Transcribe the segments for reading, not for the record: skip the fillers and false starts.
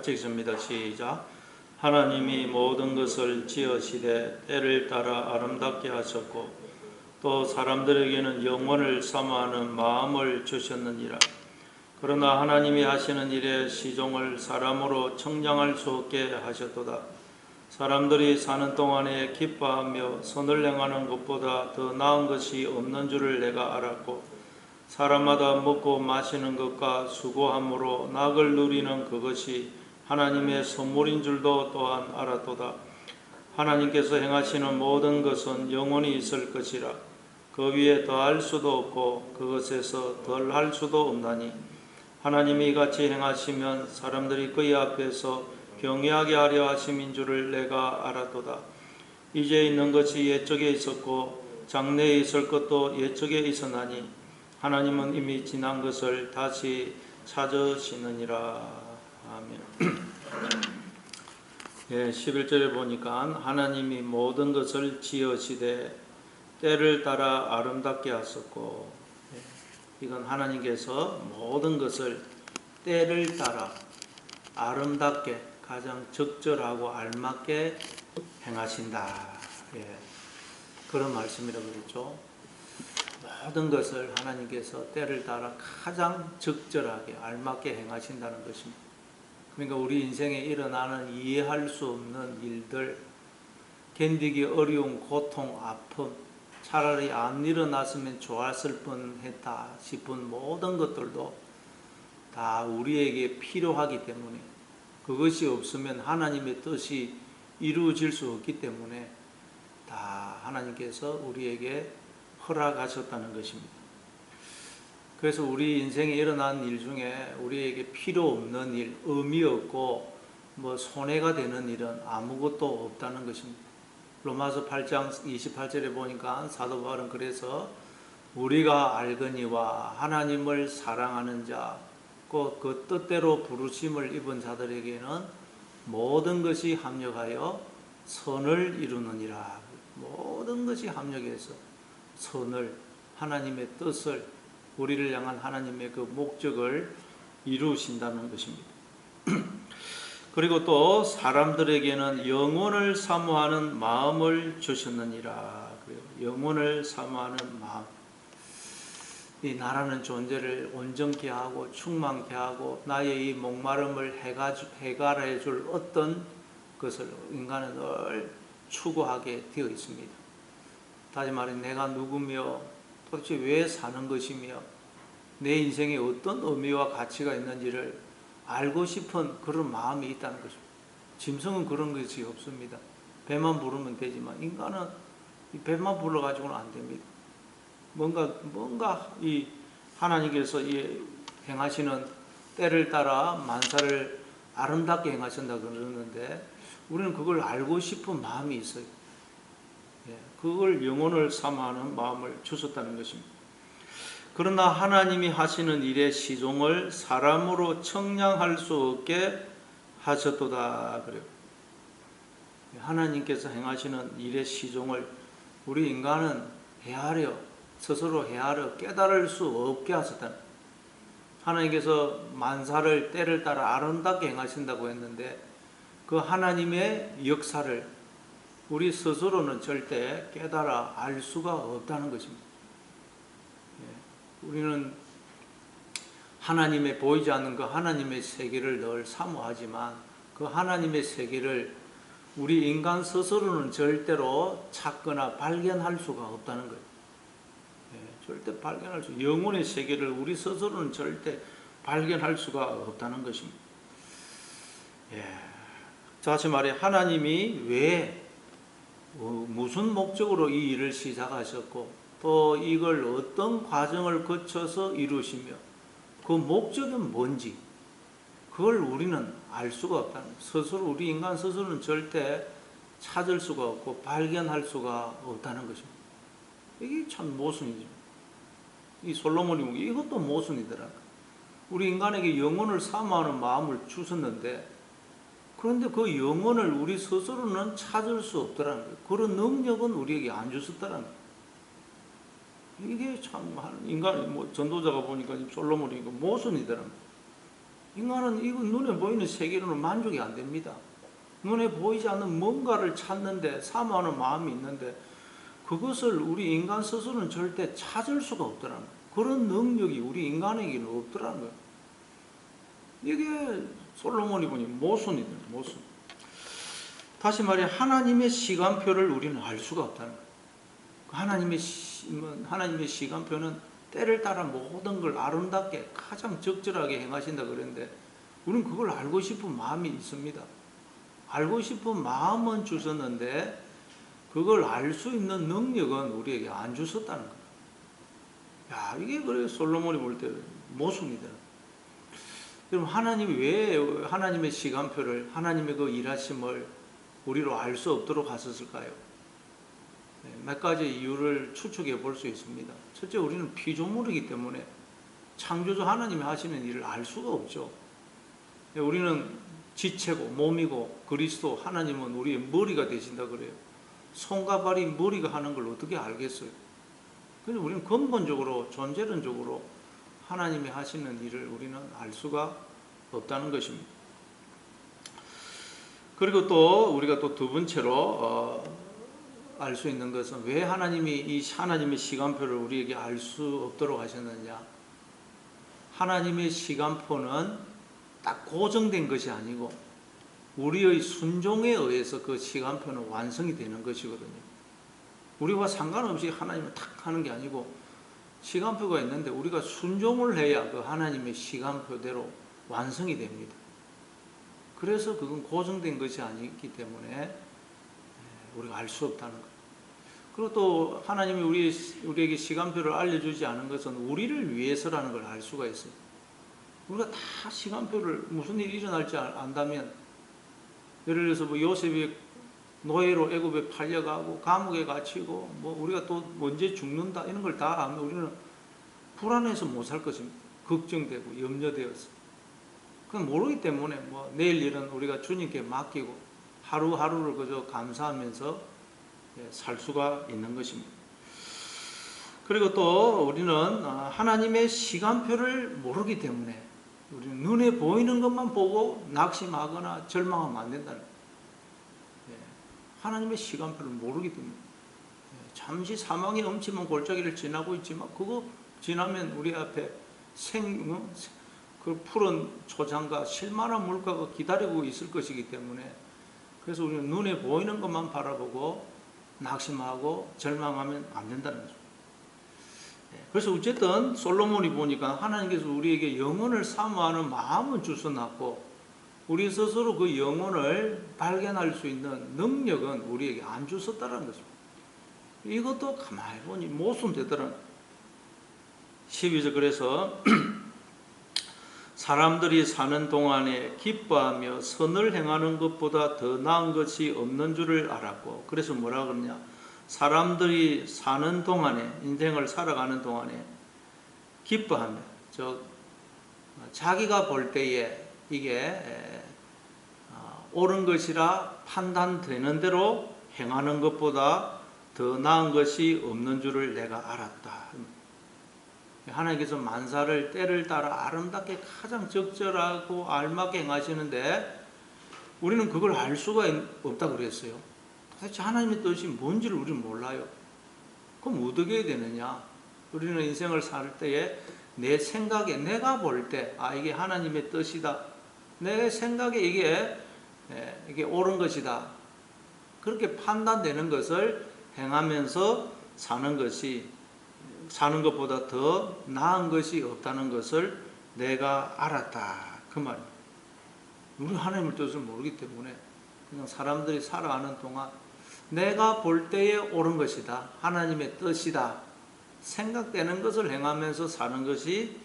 같이 읽습니다. 시작. 하나님이 모든 것을 지으시되 때를 따라 아름답게 하셨고 또 사람들에게는 영원을 사모하는 마음을 주셨느니라. 그러나 하나님이 하시는 일의 시종을 사람으로 청량할 수 없게 하셨도다. 사람들이 사는 동안에 기뻐하며 선을 행하는 것보다 더 나은 것이 없는 줄을 내가 알았고 사람마다 먹고 마시는 것과 수고함으로 낙을 누리는 그것이 하나님의 선물인 줄도 또한 알았도다. 하나님께서 행하시는 모든 것은 영원히 있을 것이라. 그 위에 더할 수도 없고 그것에서 덜할 수도 없나니 하나님이 이같이 행하시면 사람들이 그의 앞에서 경외하게 하려 하심인 줄을 내가 알았도다. 이제 있는 것이 옛적에 있었고 장래에 있을 것도 옛적에 있었나니 하나님은 이미 지난 것을 다시 찾으시느니라. 아멘. 예, 11절에 보니까 하나님이 모든 것을 지으시되 때를 따라 아름답게 하셨고, 이건 하나님께서 모든 것을 때를 따라 아름답게 가장 적절하고 알맞게 행하신다. 예, 그런 말씀이라고 그랬죠. 모든 것을 하나님께서 때를 따라 가장 적절하게 알맞게 행하신다는 것입니다. 그러니까 우리 인생에 일어나는 이해할 수 없는 일들, 견디기 어려운 고통, 아픔, 차라리 안 일어났으면 좋았을 뻔했다 싶은 모든 것들도 다 우리에게 필요하기 때문에, 그것이 없으면 하나님의 뜻이 이루어질 수 없기 때문에 다 하나님께서 우리에게 허락하셨다는 것입니다. 그래서 우리 인생에 일어난 일 중에 우리에게 필요 없는 일, 의미 없고 손해가 되는 일은 아무것도 없다는 것입니다. 로마서 8장 28절에 보니까 사도 바울은 그래서 우리가 알거니와 하나님을 사랑하는 자, 곧 그 뜻대로 부르심을 입은 자들에게는 모든 것이 합력하여 선을 이루느니라. 모든 것이 합력해서 선을, 하나님의 뜻을, 우리를 향한 하나님의 그 목적을 이루신다는 것입니다. 그리고 또 사람들에게는 영원을 사모하는 마음을 주셨느니라. 영원을 사모하는 마음. 이 나라는 존재를 온전케 하고 충만케 하고 나의 이 목마름을 해결해 줄 어떤 것을 인간은 늘 추구하게 되어 있습니다. 다시 말해 내가 누구며 도대체 왜 사는 것이며 내 인생에 어떤 의미와 가치가 있는지를 알고 싶은 그런 마음이 있다는 것입니다. 짐승은 그런 것이 없습니다. 배만 부르면 되지만 인간은 이 배만 불러가지고는 안 됩니다. 뭔가 이 하나님께서 이 행하시는 때를 따라 만사를 아름답게 행하신다 그러는데 우리는 그걸 알고 싶은 마음이 있어요. 그걸 영혼을 사모하는 마음을 주셨다는 것입니다. 그러나 하나님이 하시는 일의 시종을 사람으로 청량할 수 없게 하셨도다 그래요. 하나님께서 행하시는 일의 시종을 우리 인간은 스스로 헤아려 깨달을 수 없게 하셨다는 거예요. 하나님께서 만사를 때를 따라 아름답게 행하신다고 했는데 그 하나님의 역사를 우리 스스로는 절대 깨달아 알 수가 없다는 것입니다. 우리는 하나님의 보이지 않는 그 하나님의 세계를 늘 사모하지만 그 하나님의 세계를 우리 인간 스스로는 절대로 찾거나 발견할 수가 없다는 거예요. 절대 발견할 수, 영혼의 세계를 우리 스스로는 절대 발견할 수가 없다는 것입니다. 다시 말해 하나님이 왜 무슨 목적으로 이 일을 시작하셨고 또 이걸 어떤 과정을 거쳐서 이루시며 그 목적은 뭔지 그걸 우리는 알 수가 없다는 거예요. 스스로 우리 인간 스스로는 절대 찾을 수가 없고 발견할 수가 없다는 것입니다. 이게 참 모순이죠. 이 솔로몬이 이것도 모순이더라. 우리 인간에게 영혼을 사모하는 마음을 주셨는데 그런데 그 영혼을 우리 스스로는 찾을 수 없더라는 거예요. 그런 능력은 우리에게 안 주셨더라는 거예요. 이게 참 인간 전도자가 보니까 솔로몬이 모순이더라는 거예요. 인간은 이거 눈에 보이는 세계로는 만족이 안 됩니다. 눈에 보이지 않는 뭔가를 찾는데 사모하는 마음이 있는데 그것을 우리 인간 스스로는 절대 찾을 수가 없더라는 거예요. 그런 능력이 우리 인간에게는 없더라는 거예요. 이게 솔로몬이 보니 모순이다. 모순. 다시 말해 하나님의 시간표를 우리는 알 수가 없다는 거예요. 하나님의 시간표는 때를 따라 모든 걸 아름답게 가장 적절하게 행하신다 그랬는데 우리는 그걸 알고 싶은 마음이 있습니다. 알고 싶은 마음은 주셨는데 그걸 알 수 있는 능력은 우리에게 안 주셨다는 거예요. 야, 이게 그래 솔로몬이 볼 때 모순이다. 그럼 하나님이 왜 하나님의 시간표를, 하나님의 그 일하심을 우리로 알 수 없도록 하셨을까요? 몇 가지 이유를 추측해 볼 수 있습니다. 첫째, 우리는 피조물이기 때문에 창조주 하나님이 하시는 일을 알 수가 없죠. 우리는 지체고 몸이고 그리스도 하나님은 우리의 머리가 되신다 그래요. 손과 발이 머리가 하는 걸 어떻게 알겠어요? 그래서 우리는 근본적으로 존재론적으로 하나님이 하시는 일을 우리는 알 수가 없다는 것입니다. 그리고 또 우리가 또 두 번째로 알 수 있는 것은 왜 하나님이 이 하나님의 시간표를 우리에게 알 수 없도록 하셨느냐? 하나님의 시간표는 딱 고정된 것이 아니고 우리의 순종에 의해서 그 시간표는 완성이 되는 것이거든요. 우리와 상관없이 하나님을 탁 하는 게 아니고 시간표가 있는데 우리가 순종을 해야 그 하나님의 시간표대로 완성이 됩니다. 그래서 그건 고정된 것이 아니기 때문에 우리가 알 수 없다는 거예요. 그리고 또 하나님이 우리에게 시간표를 알려주지 않은 것은 우리를 위해서라는 걸 알 수가 있어요. 우리가 다 시간표를 무슨 일이 일어날지 안다면 예를 들어서 뭐 요셉이 노예로 애굽에 팔려가고 감옥에 갇히고 뭐 우리가 또 언제 죽는다 이런 걸 다 알면 우리는 불안해서 못 살 것입니다. 걱정되고 염려되어서. 그건 모르기 때문에 뭐 내일 일은 우리가 주님께 맡기고 하루하루를 그저 감사하면서 살 수가 있는 것입니다. 그리고 또 우리는 하나님의 시간표를 모르기 때문에 우리는 눈에 보이는 것만 보고 낙심하거나 절망하면 안 된다는 거예요. 하나님의 시간표를 모르기 때문에 잠시 사망의 엄침한 골짜기를 지나고 있지만 그거 지나면 우리 앞에 그 푸른 초장과 실만한 물가가 기다리고 있을 것이기 때문에 그래서 우리는 눈에 보이는 것만 바라보고 낙심하고 절망하면 안 된다는 거죠. 그래서 어쨌든 솔로몬이 보니까 하나님께서 우리에게 영혼을 사모하는 마음은 주셔놨고 우리 스스로 그 영혼을 발견할 수 있는 능력은 우리에게 안 주셨다는 것입니다. 이것도 가만히 보니 모순되더라는 12절 그래서 사람들이 사는 동안에 기뻐하며 선을 행하는 것보다 더 나은 것이 없는 줄을 알았고 그래서 뭐라 그러냐 사람들이 사는 동안에 인생을 살아가는 동안에 기뻐하며 자기가 볼 때에 이게 옳은 것이라 판단되는 대로 행하는 것보다 더 나은 것이 없는 줄을 내가 알았다. 하나님께서 만사를 때를 따라 아름답게 가장 적절하고 알맞게 행하시는데 우리는 그걸 알 수가 없다고 그랬어요. 도대체 하나님의 뜻이 뭔지를 우리는 몰라요. 그럼 어떻게 해야 되느냐? 우리는 인생을 살 때에 내 생각에 내가 볼 때 이게 하나님의 뜻이다. 내 생각에 이게 옳은 것이다. 그렇게 판단되는 것을 행하면서 사는 것보다 더 나은 것이 없다는 것을 내가 알았다. 그 말입니다. 우리 하나님의 뜻을 모르기 때문에 그냥 사람들이 살아가는 동안 내가 볼 때에 옳은 것이다. 하나님의 뜻이다. 생각되는 것을 행하면서 사는 것이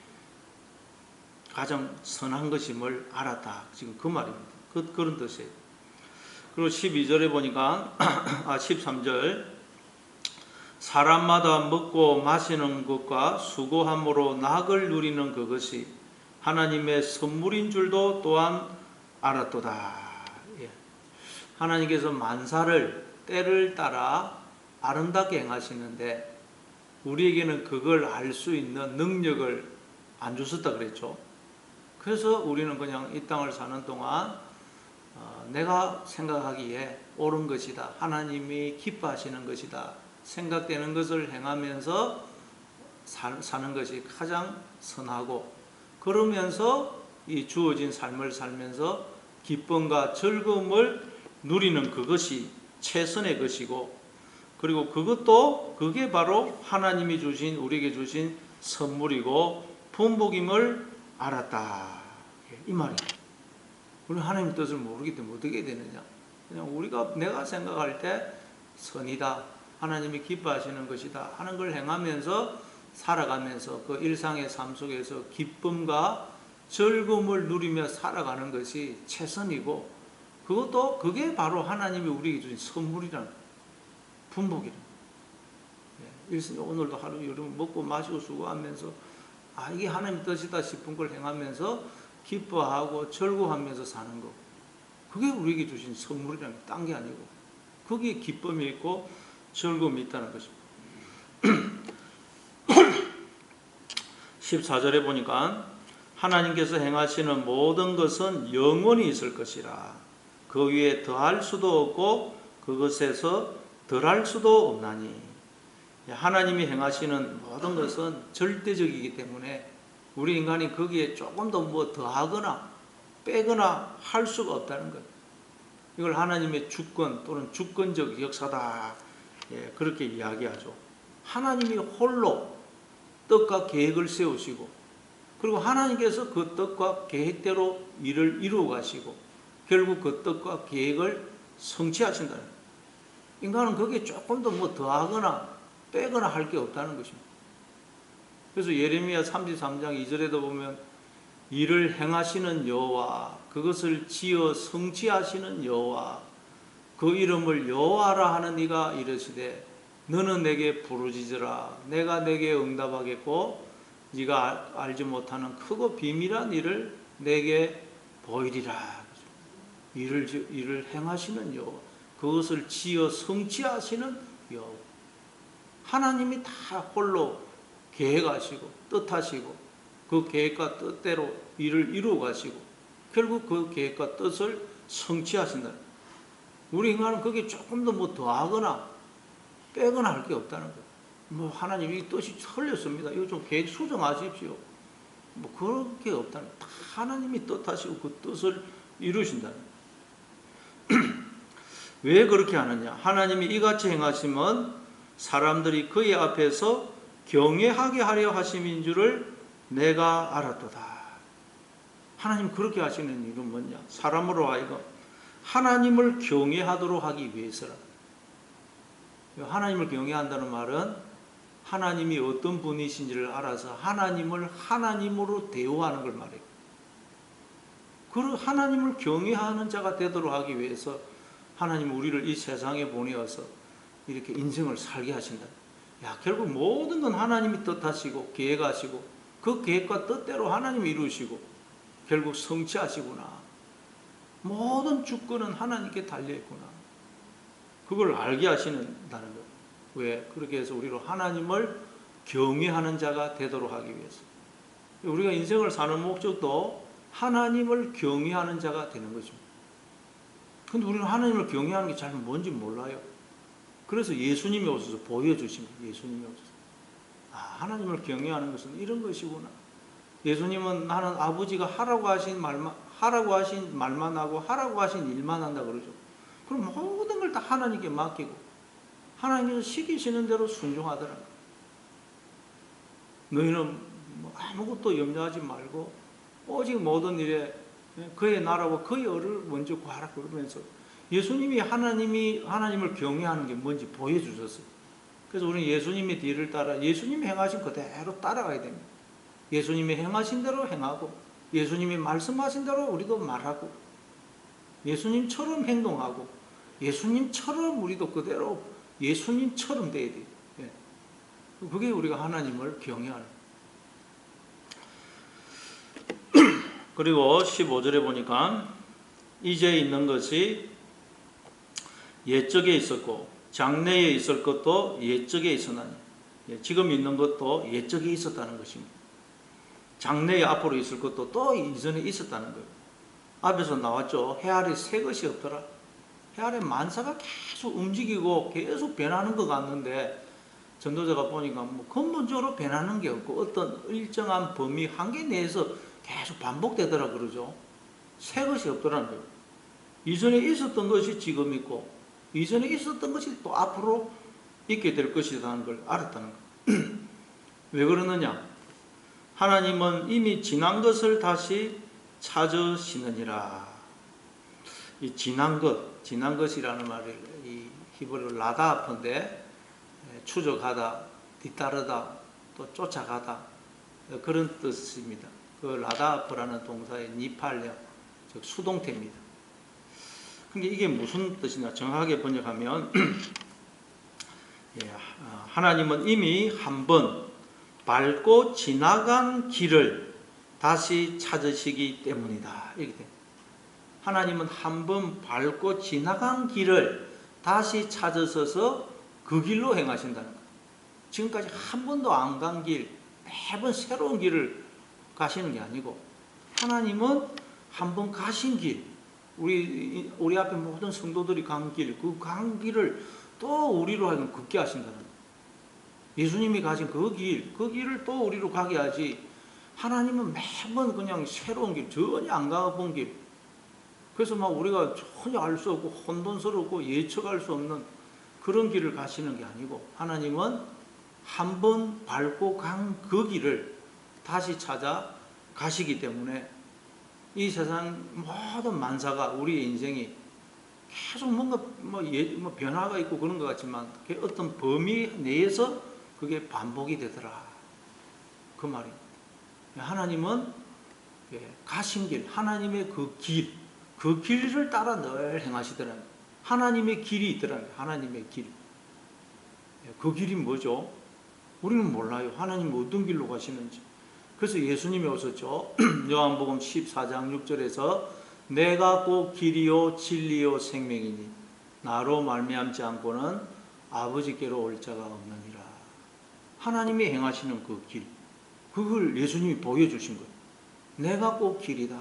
가장 선한 것임을 알았다. 지금 그 말입니다. 그런 뜻이에요. 그리고 12절에 보니까 13절 사람마다 먹고 마시는 것과 수고함으로 낙을 누리는 그것이 하나님의 선물인 줄도 또한 알았도다. 하나님께서 만사를 때를 따라 아름답게 행하시는데 우리에게는 그걸 알 수 있는 능력을 안 주셨다 그랬죠. 그래서 우리는 그냥 이 땅을 사는 동안 내가 생각하기에 옳은 것이다, 하나님이 기뻐하시는 것이다 생각되는 것을 행하면서 사는 것이 가장 선하고, 그러면서 이 주어진 삶을 살면서 기쁨과 즐거움을 누리는 그것이 최선의 것이고, 그리고 그게 바로 하나님이 주신, 우리에게 주신 선물이고 분복임을 알았다, 이 말이에요. 우리는 하나님의 뜻을 모르기 때문에 어떻게 되느냐, 그냥 내가 생각할 때 선이다, 하나님이 기뻐하시는 것이다 하는 걸 행하면서 살아가면서 그 일상의 삶 속에서 기쁨과 즐거움을 누리며 살아가는 것이 최선이고, 그게 바로 하나님이 우리에게 주신 선물이라는, 분복이라는. 오늘도 하루 여름 먹고 마시고 수고하면서 이게 하나님의 뜻이다 싶은 걸 행하면서 기뻐하고 즐거워하면서 사는 거, 그게 우리에게 주신 선물이라는 게 딴 게 아니고, 거기에 기쁨이 있고 즐거움이 있다는 것입니다. 14절에 보니까 하나님께서 행하시는 모든 것은 영원히 있을 것이라, 그 위에 더할 수도 없고 그것에서 덜할 수도 없나니. 하나님이 행하시는 모든 것은 절대적이기 때문에 우리 인간이 거기에 조금 더 뭐 더하거나 빼거나 할 수가 없다는 것. 이걸 하나님의 주권 또는 주권적 역사다, 그렇게 이야기하죠. 하나님이 홀로 뜻과 계획을 세우시고, 그리고 하나님께서 그 뜻과 계획대로 일을 이루어 가시고 결국 그 뜻과 계획을 성취하신다는 거예요. 인간은 거기에 조금 더 뭐 더하거나 빼거나 할 게 없다는 것입니다. 그래서 예레미야 33장 2절에도 보면 일을 행하시는 여호와, 그것을 지어 성취하시는 여호와, 그 이름을 여호와라 하는 이가 이르시되 너는 내게 부르짖으라, 내가 내게 응답하겠고 네가 알지 못하는 크고 비밀한 일을 내게 보이리라. 일을 행하시는 여호와, 그것을 지어 성취하시는 여호와. 하나님이 다 홀로 계획하시고 뜻하시고 그 계획과 뜻대로 일을 이루어 가시고 결국 그 계획과 뜻을 성취하신다. 우리 인간은 거기에 조금 더 뭐 더하거나 빼거나 할 게 없다는 거예요. 뭐 하나님이 뜻이 틀렸습니다, 이거 좀 계획 수정하십시오, 뭐 그런 게 없다는 거예요. 다 하나님이 뜻하시고 그 뜻을 이루신다는 거예요. 왜 그렇게 하느냐, 하나님이 이같이 행하시면 사람들이 그의 앞에서 경외하게 하려 하심인 줄을 내가 알았도다. 하나님 그렇게 하시는 이유는 뭐냐, 사람으로 하여금 하나님을 경외하도록 하기 위해서라. 하나님을 경외한다는 말은 하나님이 어떤 분이신지를 알아서 하나님을 하나님으로 대우하는 걸 말해요. 그 하나님을 경외하는 자가 되도록 하기 위해서 하나님은 우리를 이 세상에 보내어서 이렇게 인생을 살게 하신다. 결국 모든 건 하나님이 뜻하시고 계획하시고 그 계획과 뜻대로 하나님이 이루시고 결국 성취하시구나. 모든 주권은 하나님께 달려있구나. 그걸 알게 하시는다는 거예요. 왜? 그렇게 해서 우리로 하나님을 경외하는 자가 되도록 하기 위해서. 우리가 인생을 사는 목적도 하나님을 경외하는 자가 되는 것입니다. 근데 우리는 하나님을 경외하는 게 잘 뭔지 몰라요. 그래서 예수님이 오셔서 보여주십니다. 예수님이 오셔서 하나님을 경외하는 것은 이런 것이구나. 예수님은 나는 아버지가 하라고 하신 말만 하고 하라고 하신 일만 한다 그러죠. 그럼 모든 걸 다 하나님께 맡기고 하나님께서 시키시는 대로 순종하더라. 너희는 뭐 아무것도 염려하지 말고 오직 모든 일에 그의 나라와 그의 의를 먼저 구하라 그러면서 예수님이 하나님을 경외하는 게 뭔지 보여주셨어요. 그래서 우리는 예수님의 뒤를 따라 예수님이 행하신 그대로 따라가야 됩니다. 예수님이 행하신 대로 행하고 예수님이 말씀하신 대로 우리도 말하고 예수님처럼 행동하고 예수님처럼 우리도 그대로 예수님처럼 돼야 돼요. 그게 우리가 하나님을 경외하는. 그리고 15절에 보니까 이제 있는 것이 옛적에 있었고 장래에 있을 것도 옛적에 있었나니, 지금 있는 것도 옛적에 있었다는 것입니다. 장래에 앞으로 있을 것도 또 이전에 있었다는 거예요. 앞에서 나왔죠. 해 아래 새 것이 없더라. 해 아래 만사가 계속 움직이고 계속 변하는 것 같는데 전도자가 보니까 뭐 근본적으로 변하는 게 없고 어떤 일정한 범위 한계 내에서 계속 반복되더라 그러죠. 새 것이 없더라는 거예요. 이전에 있었던 것이 지금 있고 이전에 있었던 것이 또 앞으로 있게 될 것이라는 걸 알았다는 거예요. 왜 그러느냐? 하나님은 이미 지난 것을 다시 찾으시느니라. 이 지난 것이라는 말이 이 히브리어 라다프인데 추적하다, 뒤따르다, 또 쫓아가다 그런 뜻입니다. 그 라다프라는 동사의 니팔레, 즉 수동태입니다. 근데 이게 무슨 뜻이냐? 정확하게 번역하면 하나님은 이미 한번 밟고 지나간 길을 다시 찾으시기 때문이다. 이렇게 돼. 하나님은 한번 밟고 지나간 길을 다시 찾으셔서 그 길로 행하신다는 거예요. 지금까지 한 번도 안 간 길, 매번 새로운 길을 가시는 게 아니고 하나님은 한번 가신 길, 우리 앞에 모든 성도들이 간 길, 그 간 길을 또 우리로 하여금 걷게 하신다는 거예요. 예수님이 가신 그 길을 또 우리로 가게 하지. 하나님은 매번 그냥 새로운 길, 전혀 안 가본 길. 그래서 막 우리가 전혀 알 수 없고 혼돈스럽고 예측할 수 없는 그런 길을 가시는 게 아니고 하나님은 한 번 밟고 간 그 길을 다시 찾아 가시기 때문에 이 세상 모든 만사가 우리의 인생이 계속 뭔가 변화가 있고 그런 것 같지만 어떤 범위 내에서 그게 반복이 되더라. 그 말입니다. 하나님은 가신 길, 하나님의 그 길을 따라 늘 행하시더라고요. 하나님의 길이 있더라고요. 하나님의 길. 그 길이 뭐죠? 우리는 몰라요. 하나님 어떤 길로 가시는지. 그래서 예수님이 오셨죠. 요한복음 14장 6절에서 내가 곧 길이요 진리요 생명이니 나로 말미암지 않고는 아버지께로 올 자가 없느니라. 하나님이 행하시는 그 길, 그걸 예수님이 보여주신 거예요. 내가 꼭 길이다.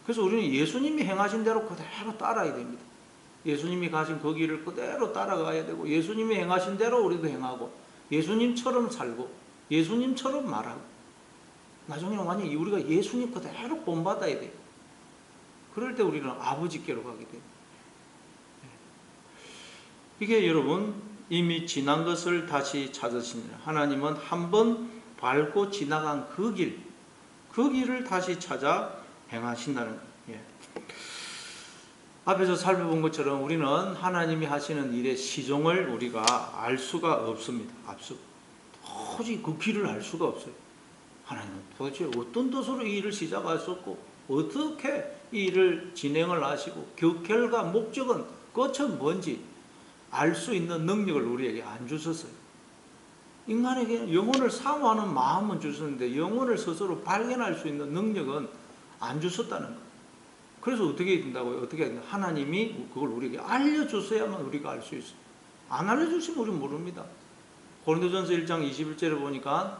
그래서 우리는 예수님이 행하신 대로 그대로 따라야 됩니다. 예수님이 가신 그 길을 그대로 따라가야 되고 예수님이 행하신 대로 우리도 행하고 예수님처럼 살고 예수님처럼 말하고 나중에는 완전히 우리가 예수님 그대로 본받아야 돼요. 그럴 때 우리는 아버지께로 가게 돼요. 이게 여러분 이미 지난 것을 다시 찾으시니라. 하나님은 한번 밟고 지나간 그 길을 다시 찾아 행하신다는 거예요. 예. 앞에서 살펴본 것처럼 우리는 하나님이 하시는 일의 시종을 우리가 알 수가 없습니다. 도저히 그 길을 알 수가 없어요. 하나님은 도대체 어떤 뜻으로 이 일을 시작하셨고 어떻게 이 일을 진행을 하시고 결과 목적은 끝은 뭔지 알 수 있는 능력을 우리에게 안 주셨어요. 인간에게 영혼을 사모하는 마음은 주셨는데 영혼을 스스로 발견할 수 있는 능력은 안 주셨다는 거예요. 그래서 어떻게 된다고요? 어떻게 된다? 하나님이 그걸 우리에게 알려주셔야만 우리가 알 수 있어요. 안 알려주시면 우리는 모릅니다. 고린도전서 1장 21절에 보니까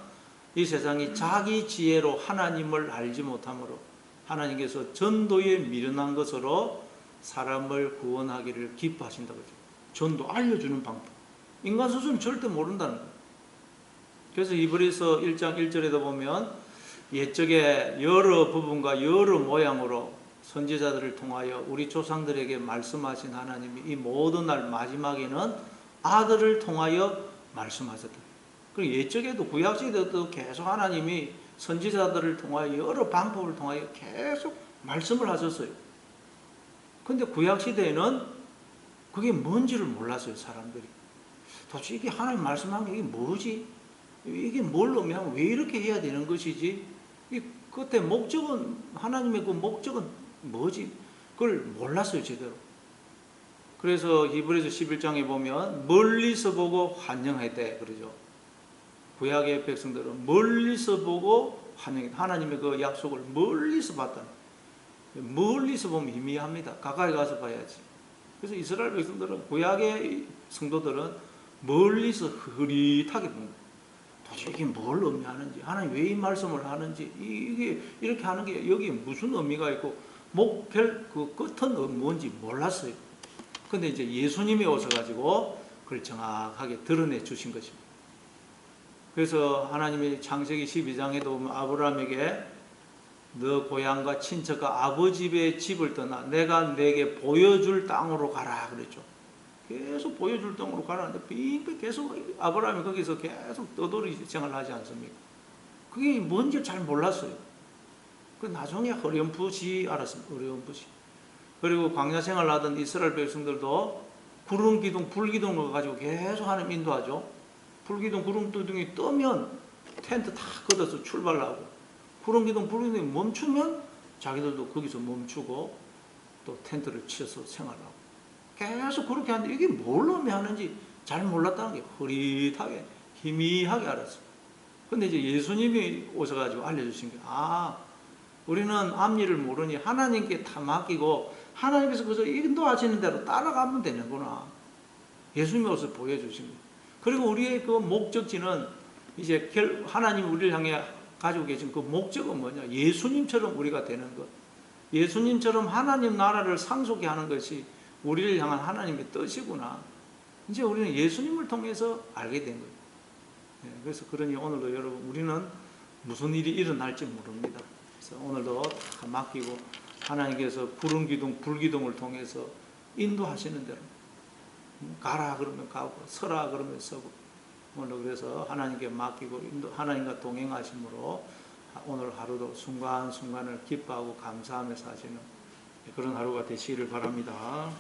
이 세상이 자기 지혜로 하나님을 알지 못하므로 하나님께서 전도에 미련한 것으로 사람을 구원하기를 기뻐하신다고 그러죠. 전도 알려주는 방법. 인간 스스로는 절대 모른다는 거예요. 그래서 히브리서 1장 1절에도 보면 옛적에 여러 부분과 여러 모양으로 선지자들을 통하여 우리 조상들에게 말씀하신 하나님이 이 모든 날 마지막에는 아들을 통하여 말씀하셨다. 그리고 옛적에도 구약시대도 계속 하나님이 선지자들을 통하여 여러 방법을 통하여 계속 말씀을 하셨어요. 근데 구약시대에는 그게 뭔지를 몰랐어요, 사람들이. 도대체 이게 하나님 말씀하는 게 이게 뭐지? 이게 뭘 의미하면 왜 이렇게 해야 되는 것이지? 그때 목적은, 하나님의 그 목적은 뭐지? 그걸 몰랐어요, 제대로. 그래서 히브리서 11장에 보면 멀리서 보고 환영했대, 그러죠. 구약의 백성들은 멀리서 보고 환영했다. 하나님의 그 약속을 멀리서 봤다. 멀리서 보면 희미합니다. 가까이 가서 봐야지. 그래서 이스라엘 백성들은 구약의 성도들은 멀리서 흐릿하게 본 거예요. 도대체 이게 뭘 의미하는지, 하나님 왜 이 말씀을 하는지, 이게 이렇게 하는 게 여기 무슨 의미가 있고 목별 그 끝은 뭔지 몰랐어요. 근데 이제 예수님이 오셔가지고 그걸 정확하게 드러내 주신 것입니다. 그래서 하나님이 창세기 12장에도 보면 아브라함에게 너 고향과 친척과 아버지 집의 집을 떠나 내가 내게 보여줄 땅으로 가라 그랬죠. 계속 보여줄 땅으로 가라는데 빙빙 계속 아브라함이 거기서 계속 떠돌이 생활하지 않습니까? 그게 뭔지 잘 몰랐어요. 그 나중에 어렴풋이 알았습니다. 어렴풋이. 그리고 광야 생활하던 이스라엘 백성들도 구름 기둥, 불 기둥을 가지고 계속 하나님 인도하죠. 불 기둥, 구름 기둥이 뜨면 텐트 다 걷어서 출발하고, 구름 기둥, 불 기둥이 멈추면 자기들도 거기서 멈추고 또 텐트를 치어서 생활하고. 계속 그렇게 하는데 이게 뭘 의미하는지 잘 몰랐다는 게 흐릿하게 희미하게 알았어요. 근데 이제 예수님이 오셔가지고 알려주신 게, 우리는 앞일을 모르니 하나님께 다 맡기고 하나님께서 그저 인도하시는 대로 따라가면 되는구나. 예수님이 와서 보여주신 거예요. 그리고 우리의 그 목적지는 이제 하나님 우리를 향해 가지고 계신 그 목적은 뭐냐? 예수님처럼 우리가 되는 것. 예수님처럼 하나님 나라를 상속해 하는 것이 우리를 향한 하나님의 뜻이구나. 이제 우리는 예수님을 통해서 알게 된 거예요. 그래서 그러니 오늘도 여러분, 우리는 무슨 일이 일어날지 모릅니다. 그래서 오늘도 다 맡기고 하나님께서 구름 기둥, 불 기둥을 통해서 인도하시는 대로 가라 그러면 가고 서라 그러면 서고, 오늘 그래서 하나님께 맡기고 하나님과 동행하심으로 오늘 하루도 순간순간을 기뻐하고 감사하며 사시는 그런 하루가 되시기를 바랍니다.